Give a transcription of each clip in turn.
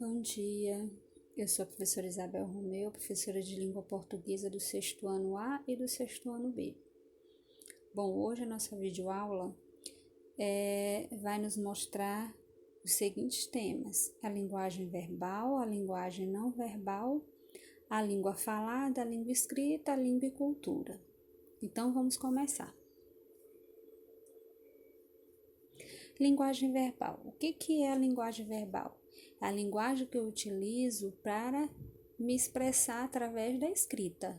Bom dia, eu sou a professora Isabel Romeu, professora de língua portuguesa do sexto ano A e do sexto ano B. Bom, hoje a nossa videoaula vai nos mostrar os seguintes temas: a linguagem verbal, a linguagem não verbal, a língua falada, a língua escrita, a língua e cultura. Então, vamos começar. Linguagem verbal. O que é a linguagem verbal? É a linguagem que eu utilizo para me expressar através da escrita.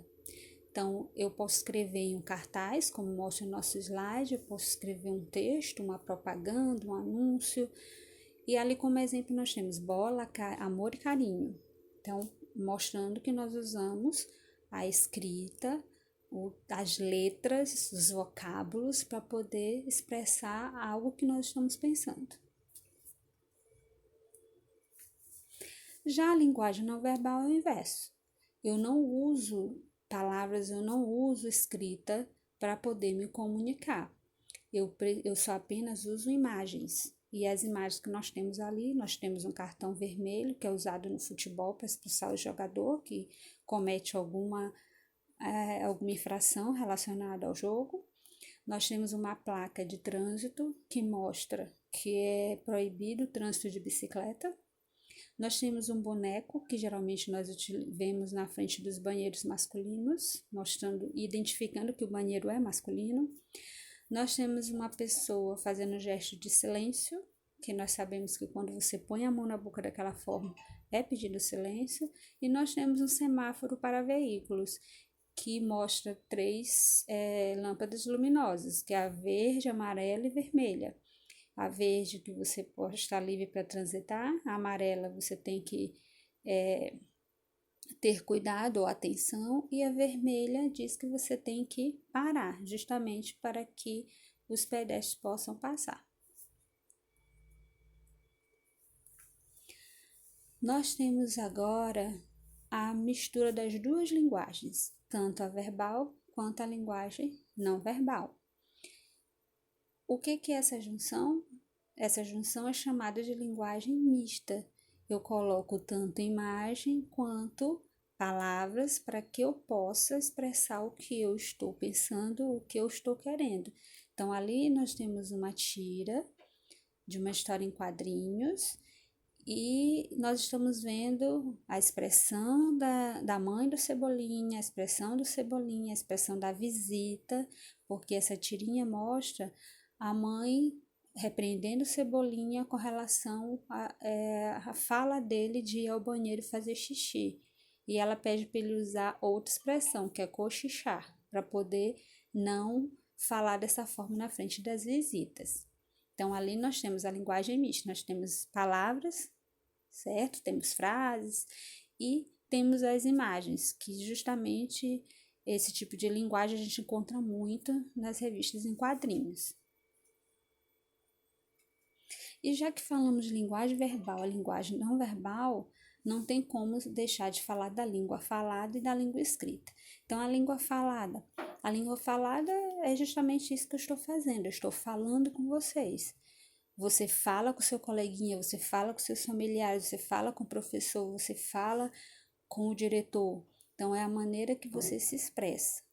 Então, eu posso escrever em um cartaz, como mostra o nosso slide, eu posso escrever um texto, uma propaganda, um anúncio. E ali, como exemplo, nós temos bola, amor e carinho. Então, mostrando que nós usamos a escrita, as letras, os vocábulos para poder expressar algo que nós estamos pensando. Já a linguagem não verbal é o inverso. Eu não uso palavras, eu não uso escrita para poder me comunicar. Eu só apenas uso imagens. E as imagens que nós temos ali, nós temos um cartão vermelho que é usado no futebol para expulsar o jogador que comete alguma infração relacionada ao jogo. Nós temos uma placa de trânsito que mostra que é proibido o trânsito de bicicleta. Nós temos um boneco que geralmente nós vemos na frente dos banheiros masculinos, mostrando, identificando que o banheiro é masculino. Nós temos uma pessoa fazendo um gesto de silêncio, que nós sabemos que quando você põe a mão na boca daquela forma é pedido silêncio. E nós temos um semáforo para veículos, que mostra três lâmpadas luminosas, que é a verde, amarela e vermelha. A verde que você pode estar livre para transitar, a amarela você tem que ter cuidado ou atenção, e a vermelha diz que você tem que parar, justamente para que os pedestres possam passar. Nós temos agora a mistura das duas linguagens, tanto a verbal quanto a linguagem não verbal. O que é essa junção? Essa junção é chamada de linguagem mista. Eu coloco tanto imagem quanto palavras para que eu possa expressar o que eu estou pensando, o que eu estou querendo. Então, ali nós temos uma tira de uma história em quadrinhos e nós estamos vendo a expressão da mãe do Cebolinha, a expressão do Cebolinha, a expressão da visita, porque essa tirinha mostra a mãe repreendendo Cebolinha com relação à fala dele de ir ao banheiro fazer xixi. E ela pede para ele usar outra expressão, que é cochichar, para poder não falar dessa forma na frente das visitas. Então, ali nós temos a linguagem mista, nós temos palavras, certo? Temos frases e temos as imagens, que justamente esse tipo de linguagem a gente encontra muito nas revistas em quadrinhos. E já que falamos de linguagem verbal, a linguagem não verbal, não tem como deixar de falar da língua falada e da língua escrita. Então, a língua falada é justamente isso que eu estou fazendo, eu estou falando com vocês. Você fala com seu coleguinha, você fala com seus familiares, você fala com o professor, você fala com o diretor. Então, é a maneira que você se expressa.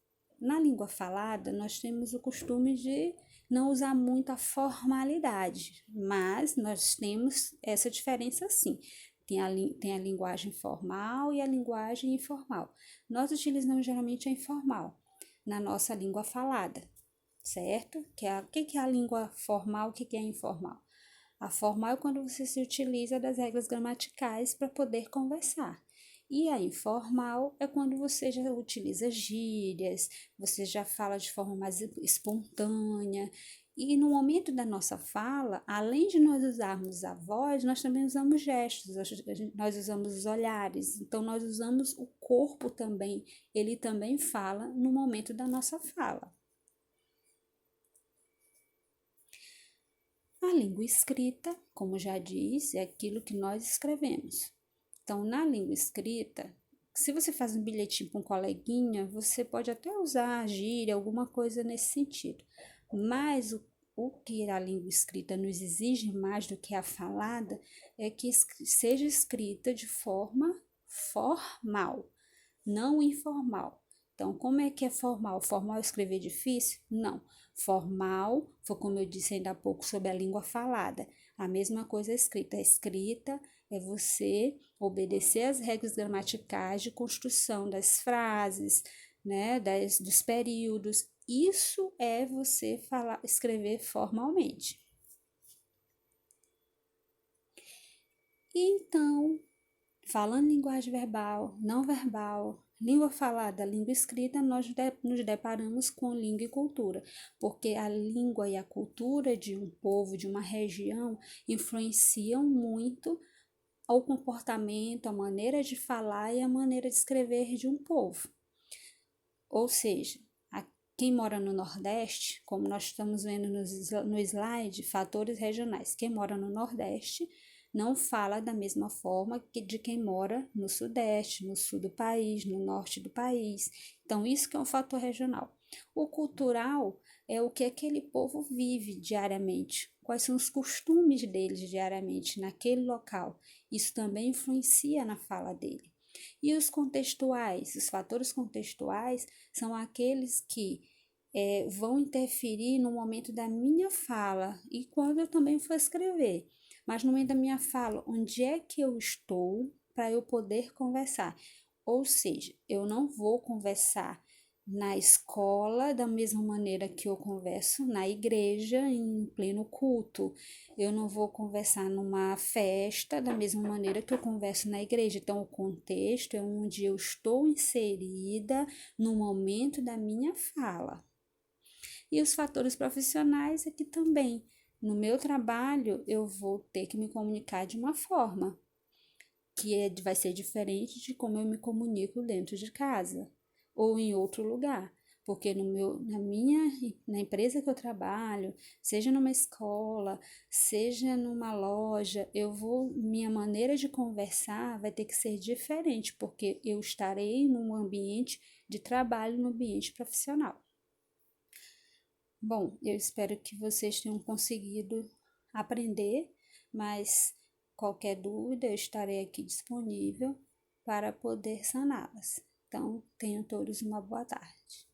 Na língua falada, nós temos o costume de não usar muito a formalidade, mas nós temos essa diferença sim. Tem a linguagem formal e a linguagem informal. Nós utilizamos geralmente a informal na nossa língua falada, certo? O que é a língua formal, o que é a informal? A formal é quando você se utiliza das regras gramaticais para poder conversar. E a informal é quando você já utiliza gírias, você já fala de forma mais espontânea. E no momento da nossa fala, além de nós usarmos a voz, nós também usamos gestos, nós usamos os olhares, então nós usamos o corpo também, ele também fala no momento da nossa fala. A língua escrita, como já disse, é aquilo que nós escrevemos. Então, na língua escrita, se você faz um bilhetinho para um coleguinha, você pode até usar gíria, alguma coisa nesse sentido. Mas o que a língua escrita nos exige mais do que a falada é que seja escrita de forma formal, não informal. Então, como é que é formal? Formal escrever difícil? Não. Formal, foi como eu disse ainda há pouco sobre a língua falada. A mesma coisa escrita. A escrita é você obedecer às regras gramaticais de construção das frases, né, dos períodos. Isso é você falar, escrever formalmente. Então, falando linguagem verbal, não verbal, língua falada, língua escrita, nós nos deparamos com língua e cultura, porque a língua e a cultura de um povo, de uma região, influenciam muito o comportamento, a maneira de falar e a maneira de escrever de um povo. Ou seja, quem mora no Nordeste, como nós estamos vendo no slide, fatores regionais. Quem mora no Nordeste não fala da mesma forma que de quem mora no Sudeste, no Sul do país, no Norte do país. Então, isso que é um fator regional. O cultural é o que aquele povo vive diariamente, quais são os costumes deles diariamente naquele local. Isso também influencia na fala dele. E os contextuais, os fatores contextuais são aqueles que vão interferir no momento da minha fala e quando eu também for escrever. Mas no momento da minha fala, onde é que eu estou para eu poder conversar? Ou seja, eu não vou conversar na escola da mesma maneira que eu converso na igreja em pleno culto. Eu não vou conversar numa festa da mesma maneira que eu converso na igreja. Então, o contexto é onde eu estou inserida no momento da minha fala. E os fatores profissionais é que também, no meu trabalho, eu vou ter que me comunicar de uma forma que vai ser diferente de como eu me comunico dentro de casa ou em outro lugar. Porque na empresa que eu trabalho, seja numa escola, seja numa loja, minha maneira de conversar vai ter que ser diferente, porque eu estarei num ambiente de trabalho, no ambiente profissional. Bom, eu espero que vocês tenham conseguido aprender, mas qualquer dúvida eu estarei aqui disponível para poder saná-las. Então, tenham todos uma boa tarde.